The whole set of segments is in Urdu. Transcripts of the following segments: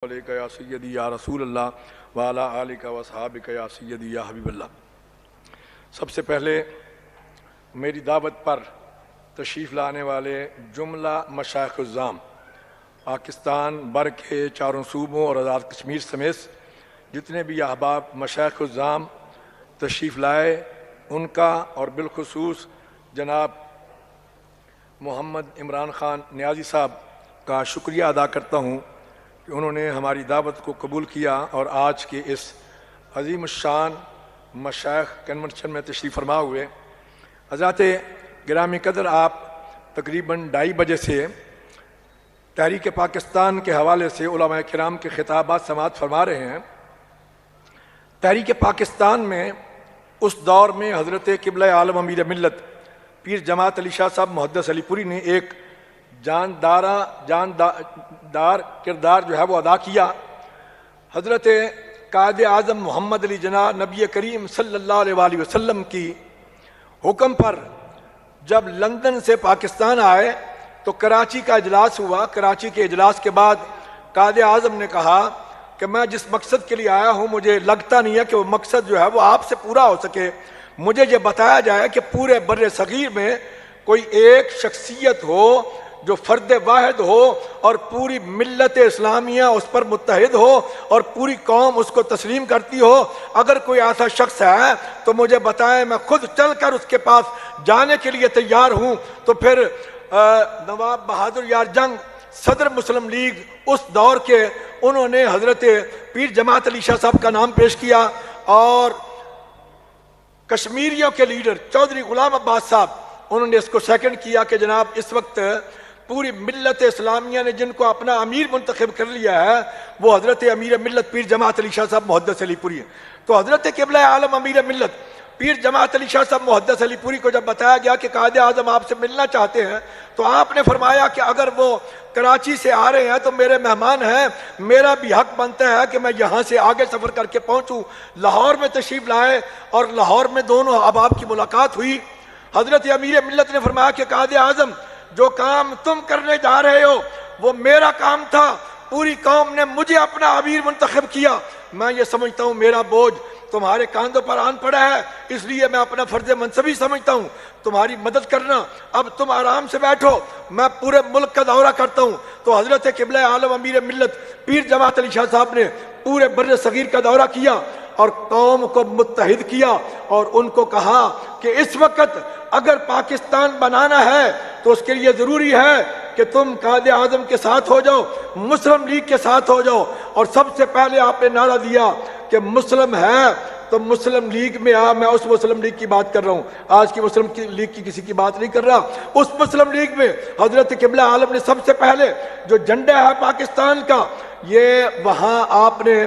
علیکہ یا سیدی یا رسول اللہ وعلی آلکہ و اصحابکہ یا سیدی یا حبیب اللہ۔ سب سے پہلے میری دعوت پر تشریف لانے والے جملہ مشائخ الزام پاکستان بر کے چاروں صوبوں اور آزاد کشمیر سمیت جتنے بھی احباب مشائخ الزام تشریف لائے ان کا اور بالخصوص جناب محمد عمران خان نیازی صاحب کا شکریہ ادا کرتا ہوں کہ انہوں نے ہماری دعوت کو قبول کیا اور آج کے اس عظیم الشان مشائخ کنونشن میں تشریف فرما ہوئے۔ حضرات گرامی قدر، آپ تقریباً 2:30 بجے سے تحریک پاکستان کے حوالے سے علماء کرام کے خطابات سماعت فرما رہے ہیں۔ تحریک پاکستان میں اس دور میں حضرت قبلہ عالم امیر ملت پیر جماعت علی شاہ صاحب محدث علی پوری نے ایک جاندار کردار جو ہے وہ ادا کیا۔ حضرت قائد اعظم محمد علی جناح نبی کریم صلی اللہ علیہ وآلہ وسلم کی حکم پر جب لندن سے پاکستان آئے تو کراچی کا اجلاس ہوا۔ کراچی کے اجلاس کے بعد قائد اعظم نے کہا کہ میں جس مقصد کے لیے آیا ہوں مجھے لگتا نہیں ہے کہ وہ مقصد جو ہے وہ آپ سے پورا ہو سکے۔ مجھے یہ بتایا جائے کہ پورے بر صغیر میں کوئی ایک شخصیت ہو جو فرد واحد ہو اور پوری ملت اسلامیہ اس پر متحد ہو اور پوری قوم اس کو تسلیم کرتی ہو۔ اگر کوئی ایسا شخص ہے تو مجھے بتائیں، میں خود چل کر اس کے پاس جانے کے لیے تیار ہوں۔ تو پھر نواب بہادر یار جنگ صدر مسلم لیگ اس دور کے، انہوں نے حضرت پیر جماعت علی شاہ صاحب کا نام پیش کیا اور کشمیریوں کے لیڈر چودھری غلام عباس صاحب انہوں نے اس کو سیکنڈ کیا کہ جناب اس وقت پوری ملت اسلامیہ نے جن کو اپنا امیر منتخب کر لیا ہے وہ حضرت امیر ملت پیر جماعت علی شاہ صاحب محدث علی پوری ہے۔ تو حضرت قبلہ عالم امیر ملت پیر جماعت علی شاہ صاحب محدث علی پوری کو جب بتایا گیا کہ قائد اعظم آپ سے ملنا چاہتے ہیں تو آپ نے فرمایا کہ اگر وہ کراچی سے آ رہے ہیں تو میرے مہمان ہیں، میرا بھی حق بنتا ہے کہ میں یہاں سے آگے سفر کر کے پہنچوں۔ لاہور میں تشریف لائے اور لاہور میں دونوں احباب کی ملاقات ہوئی۔ حضرت امیر ملت نے فرمایا کہ قائد اعظم جو کام تم کرنے جا رہے ہو وہ میرا کام تھا، پوری قوم نے مجھے اپنا امیر منتخب کیا۔ میں یہ سمجھتا ہوں میرا بوجھ تمہارے کاندھوں پر آن پڑا ہے، اس لیے میں اپنا فرض منصبی سمجھتا ہوں تمہاری مدد کرنا۔ اب تم آرام سے بیٹھو، میں پورے ملک کا دورہ کرتا ہوں۔ تو حضرت قبلہ عالم امیر ملت پیر جماعت علی شاہ صاحب نے پورے بر صغیر کا دورہ کیا اور قوم کو متحد کیا اور ان کو کہا کہ اس وقت اگر پاکستان بنانا ہے تو اس کے لیے ضروری ہے کہ تم قائد اعظم کے ساتھ ہو جاؤ، مسلم لیگ کے ساتھ ہو جاؤ۔ اور سب سے پہلے آپ نے نعرہ دیا کہ مسلم ہے تو مسلم لیگ میں آ۔ میں اس مسلم لیگ کی بات کر رہا ہوں، آج کی مسلم لیگ کی کسی کی بات نہیں کر رہا۔ اس مسلم لیگ میں حضرت قبلہ عالم نے سب سے پہلے جو جھنڈا ہے پاکستان کا، یہ وہاں آپ نے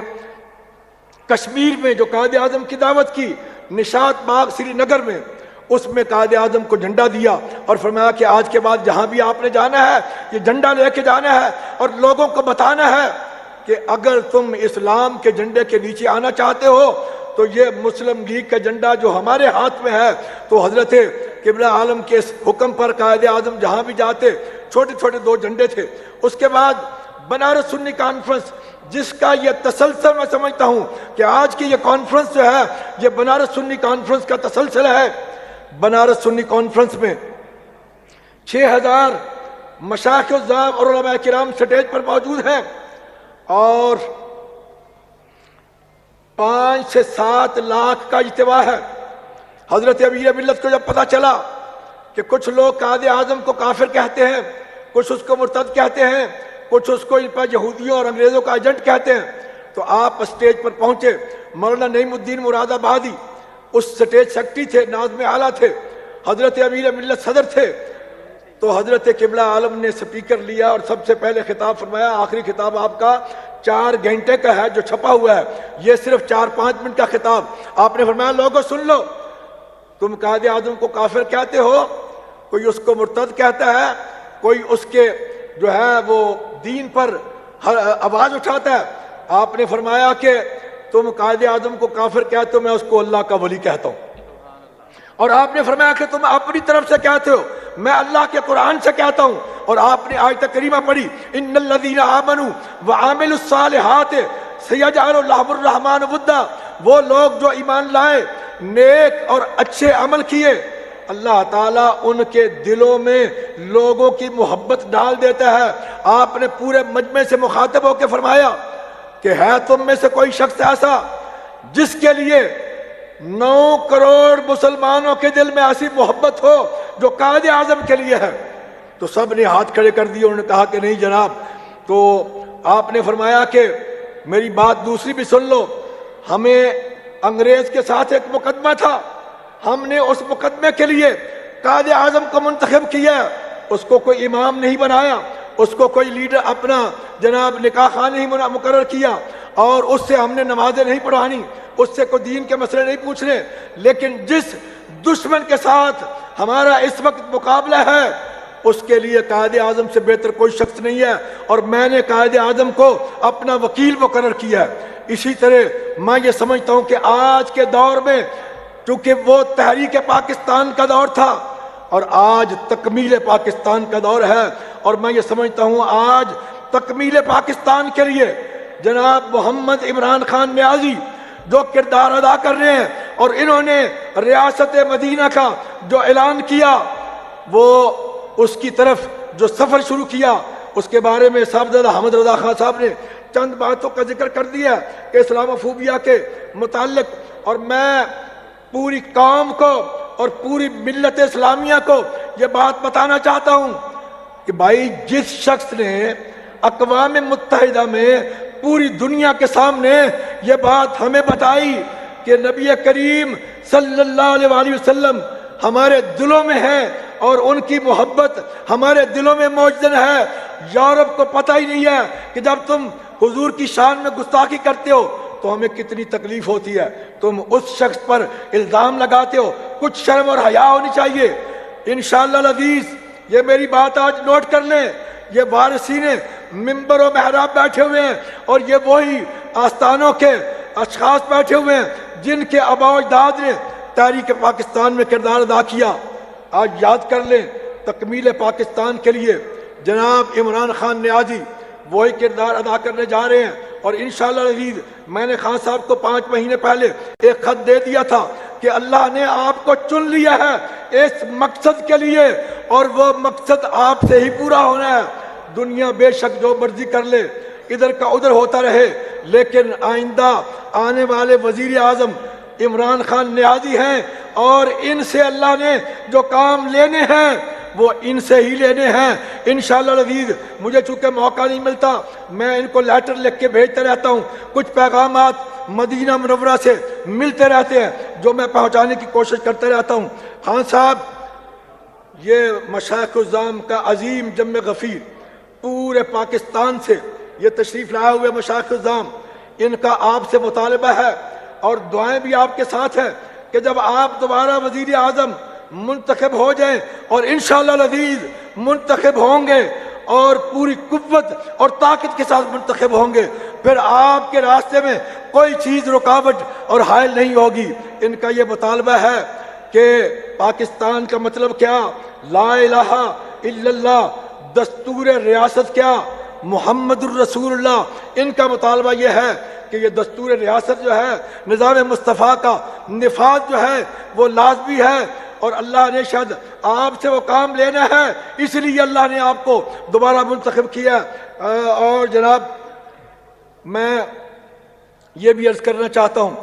کشمیر میں جو قائد اعظم کی دعوت کی نشاط باغ سری نگر میں، اس میں قائد اعظم کو جھنڈا دیا اور فرمایا کہ آج کے بعد جہاں بھی آپ نے جانا ہے یہ جھنڈا لے کے جانا ہے اور لوگوں کو بتانا ہے کہ اگر تم اسلام کے جھنڈے کے نیچے آنا چاہتے ہو تو یہ مسلم لیگ کا جھنڈا جو ہمارے ہاتھ میں ہے۔ تو حضرت قبلہ عالم کے اس حکم پر قائد اعظم جہاں بھی جاتے چھوٹے چھوٹے 2 جھنڈے تھے۔ اس کے بعد بنارس سنی کانفرنس، جس کا یہ تسلسل میں سمجھتا ہوں کہ آج کی یہ کانفرنس جو ہے یہ بنارس سنی کانفرنس کا تسلسل ہے۔ بنارس سنی کانفرنس میں 6000 مشائخ الزام اور علماء کرام سٹیج پر موجود ہیں اور 5 سے 7 لاکھ کا اجتماع ہے۔ حضرت امیر ملت کو جب پتا چلا کہ کچھ لوگ قائد اعظم کو کافر کہتے ہیں، کچھ اس کو مرتد کہتے ہیں، کچھ اس کو ان پر یہودیوں اور انگریزوں کا ایجنٹ کہتے ہیں، تو آپ اسٹیج پر پہنچے۔ مولانا نعیم الدین مراد آبادی اس سٹیج سیکرٹری تھے، ناظم اعلیٰ تھے، حضرت امیر ملت صدر تھے۔ تو حضرت قبلہ عالم نے سپیکر لیا اور سب سے پہلے خطاب فرمایا۔ آخری خطاب آپ کا 4 گھنٹے کا ہے جو چھپا ہوا ہے، یہ صرف 4-5 منٹ کا خطاب۔ آپ نے فرمایا لوگوں سن لو، تم قائد اعظم کو کافر کہتے ہو، کوئی اس کو مرتد کہتا ہے، کوئی اس کے جو ہے وہ دین پر آواز اٹھاتا ہے۔ آپ نے فرمایا کہ تم قائد اعظم کو کافر کہتے ہو، میں اس کو اللہ کا ولی کہتا ہوں۔ اور آپ نے فرمایا کہ تم اپنی طرف سے کہتے ہو، میں اللہ کے قرآن سے کہتا ہوں. اور آپ نے آیت کریمہ پڑھی، ان الذین آمنوا وعملوا الصالحات سیجعل لهم الرحمن ودا. وہ لوگ جو ایمان لائے، نیک اور اچھے عمل کیے، اللہ تعالیٰ ان کے دلوں میں لوگوں کی محبت ڈال دیتا ہے. آپ نے پورے مجمع سے مخاطب ہو کے فرمایا کہ ہے تم میں سے کوئی شخص ایسا جس کے لیے 9 کروڑ مسلمانوں کے دل میں ایسی محبت ہو جو قائد اعظم کے لیے ہے؟ تو سب نے ہاتھ کھڑے کر دیے. انہوں نے کہا کہ نہیں جناب. تو آپ نے فرمایا کہ میری بات دوسری بھی سن لو. ہمیں انگریز کے ساتھ ایک مقدمہ تھا، ہم نے اس مقدمے کے لیے قائد اعظم کو منتخب کیا، اس کو کوئی امام نہیں بنایا، اس کو کوئی لیڈر اپنا جناب نکاح خان نہیں مقرر کیا، اور اس سے ہم نے نمازیں نہیں پڑھانی، اس سے کوئی دین کے مسئلے نہیں پوچھنے. لیکن جس دشمن کے ساتھ ہمارا اس وقت مقابلہ ہے، اس کے لیے قائد اعظم سے بہتر کوئی شخص نہیں ہے، اور میں نے قائد اعظم کو اپنا وکیل مقرر کیا ہے. اسی طرح میں یہ سمجھتا ہوں کہ آج کے دور میں، چونکہ وہ تحریک پاکستان کا دور تھا اور آج تکمیل پاکستان کا دور ہے، اور میں یہ سمجھتا ہوں آج تکمیل پاکستان کے لیے جناب محمد عمران خان نیازی جو کردار ادا کر رہے ہیں، اور انہوں نے ریاست مدینہ کا جو اعلان کیا، وہ اس کی طرف جو سفر شروع کیا، اس کے بارے میں صاحبزادہ حمد رضا خان صاحب نے چند باتوں کا ذکر کر دیا کہ اسلام فوبیا کے متعلق. اور میں پوری قوم کو اور پوری ملت اسلامیہ کو یہ بات بتانا چاہتا ہوں کہ بھائی، جس شخص نے اقوام متحدہ میں پوری دنیا کے سامنے یہ بات ہمیں بتائی کہ نبی کریم صلی اللہ علیہ وآلہ وسلم ہمارے دلوں میں ہے اور ان کی محبت ہمارے دلوں میں موجود ہے، یورپ کو پتہ ہی نہیں ہے کہ جب تم حضور کی شان میں گستاخی کرتے ہو تو ہمیں کتنی تکلیف ہوتی ہے. تم اس شخص پر الزام لگاتے ہو، کچھ شرم اور حیا ہونی چاہیے. انشاءاللہ العزیز یہ میری بات آج نوٹ کر لیں. یہ وارثین منبر و محراب بیٹھے ہوئے ہیں، اور یہ وہی آستانوں کے اشخاص بیٹھے ہوئے ہیں جن کے آباء و اجداد نے تحریک پاکستان میں کردار ادا کیا. آج یاد کر لیں، تکمیل پاکستان کے لیے جناب عمران خان نیازی وہی کردار ادا کرنے جا رہے ہیں. اور انشاءاللہ العزیز میں نے خان صاحب کو 5 مہینے پہلے ایک خط دے دیا تھا کہ اللہ نے آپ کو چن لیا ہے اس مقصد کے لیے، اور وہ مقصد آپ سے ہی پورا ہونا ہے. دنیا بے شک جو مرضی کر لے، ادھر کا ادھر ہوتا رہے، لیکن آئندہ آنے والے وزیر اعظم عمران خان نیازی ہیں، اور ان سے اللہ نے جو کام لینے ہیں وہ ان سے ہی لینے ہیں انشاءاللہ العزیز. مجھے چونکہ موقع نہیں ملتا، میں ان کو لیٹر لکھ کے بھیجتے رہتا ہوں، کچھ پیغامات مدینہ منورہ سے ملتے رہتے ہیں جو میں پہنچانے کی کوشش کرتے رہتا ہوں. خان صاحب، یہ مشائخ الزام کا عظیم جمع غفیر پورے پاکستان سے یہ تشریف لائے ہوئے مشائخ الزام، ان کا آپ سے مطالبہ ہے اور دعائیں بھی آپ کے ساتھ ہیں کہ جب آپ دوبارہ وزیر اعظم منتخب ہو جائیں، اور انشاءاللہ العزیز منتخب ہوں گے اور پوری قوت اور طاقت کے ساتھ منتخب ہوں گے، پھر آپ کے راستے میں کوئی چیز رکاوٹ اور حائل نہیں ہوگی. ان کا یہ مطالبہ ہے کہ پاکستان کا مطلب کیا، لا الہ الا اللہ، دستور ریاست کیا، محمد الرسول اللہ. ان کا مطالبہ یہ ہے کہ یہ دستور ریاست جو ہے، نظام مصطفیٰ کا نفاذ جو ہے وہ لازمی ہے، اور اللہ نے شاید آپ سے وہ کام لینا ہے، اس لیے اللہ نے آپ کو دوبارہ منتخب کیا. اور جناب میں یہ بھی عرض کرنا چاہتا ہوں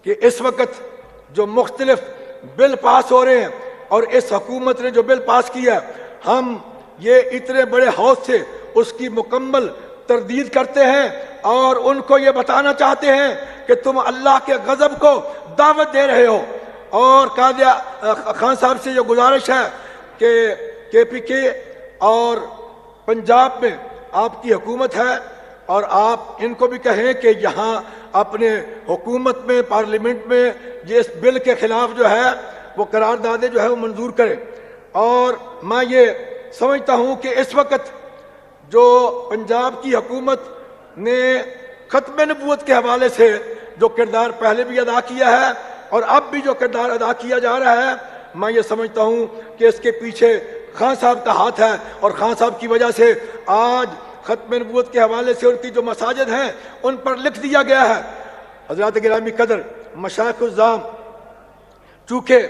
کہ اس وقت جو مختلف بل پاس ہو رہے ہیں، اور اس حکومت نے جو بل پاس کیا، ہم یہ اتنے بڑے حوص سے اس کی مکمل تردید کرتے ہیں، اور ان کو یہ بتانا چاہتے ہیں کہ تم اللہ کے غضب کو دعوت دے رہے ہو. اور خان صاحب سے یہ گزارش ہے کہ KPK اور پنجاب میں آپ کی حکومت ہے، اور آپ ان کو بھی کہیں کہ یہاں اپنے حکومت میں، پارلیمنٹ میں یہ اس بل کے خلاف جو ہے وہ قراردادیں جو ہے وہ منظور کریں. اور میں یہ سمجھتا ہوں کہ اس وقت جو پنجاب کی حکومت نے ختم نبوت کے حوالے سے جو کردار پہلے بھی ادا کیا ہے، اور اب بھی جو کردار ادا کیا جا رہا ہے، میں یہ سمجھتا ہوں کہ اس کے پیچھے خان صاحب کا ہاتھ ہے، اور خان صاحب کی وجہ سے آج ختم نبوت کے حوالے سے ان کی جو مساجد ہیں ان پر لکھ دیا گیا ہے۔ حضرات گرامی قدر، مشائخ الزام چونکہ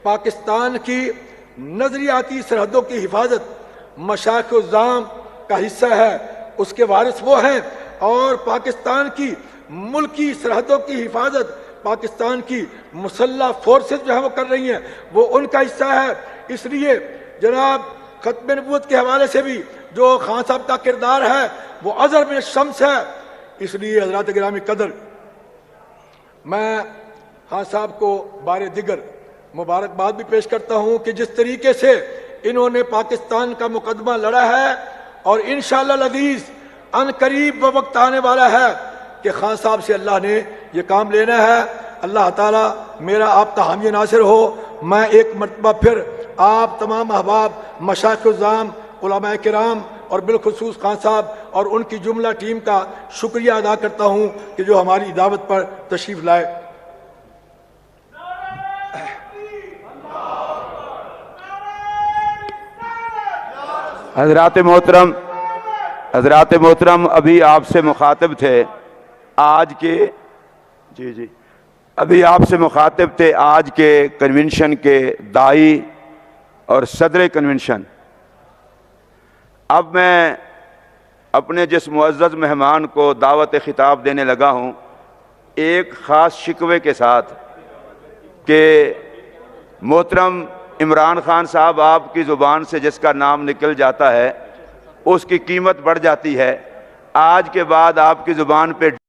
پاکستان کی نظریاتی سرحدوں کی حفاظت مشائخ الزام کا حصہ ہے، اس کے وارث وہ ہیں، اور پاکستان کی ملکی سرحدوں کی حفاظت پاکستان کی مسلح فورسز جو ہے وہ کر رہی ہیں، وہ ان کا حصہ ہے۔ اس لیے جناب ختم نبوت کے حوالے سے بھی جو خان صاحب کا کردار ہے وہ اظہر من الشمس ہے۔ اس لیے حضرات گرامی قدر، میں خان صاحب کو بار دیگر مبارکباد بھی پیش کرتا ہوں کہ جس طریقے سے انہوں نے پاکستان کا مقدمہ لڑا ہے، اور انشاءاللہ العزیز ان قریب وہ وقت آنے والا ہے کہ خان صاحب سے اللہ نے یہ کام لینا ہے۔ اللہ تعالیٰ میرا آپ کا حامی ناصر ہو۔ میں ایک مرتبہ پھر آپ تمام احباب، مشائخ الزام، علماء کرام اور بالخصوص خان صاحب اور ان کی جملہ ٹیم کا شکریہ ادا کرتا ہوں کہ جو ہماری دعوت پر تشریف لائے۔ حضرات محترم ابھی آپ سے مخاطب تھے آج کے ابھی آپ سے مخاطب تھے آج کے کنونشن کے داعی اور صدر کنونشن۔ اب میں اپنے جس معزز مہمان کو دعوت خطاب دینے لگا ہوں ایک خاص شکوے کے ساتھ کہ محترم عمران خان صاحب آپ کی زبان سے جس کا نام نکل جاتا ہے اس کی قیمت بڑھ جاتی ہے۔ آج کے بعد آپ کی زبان پہ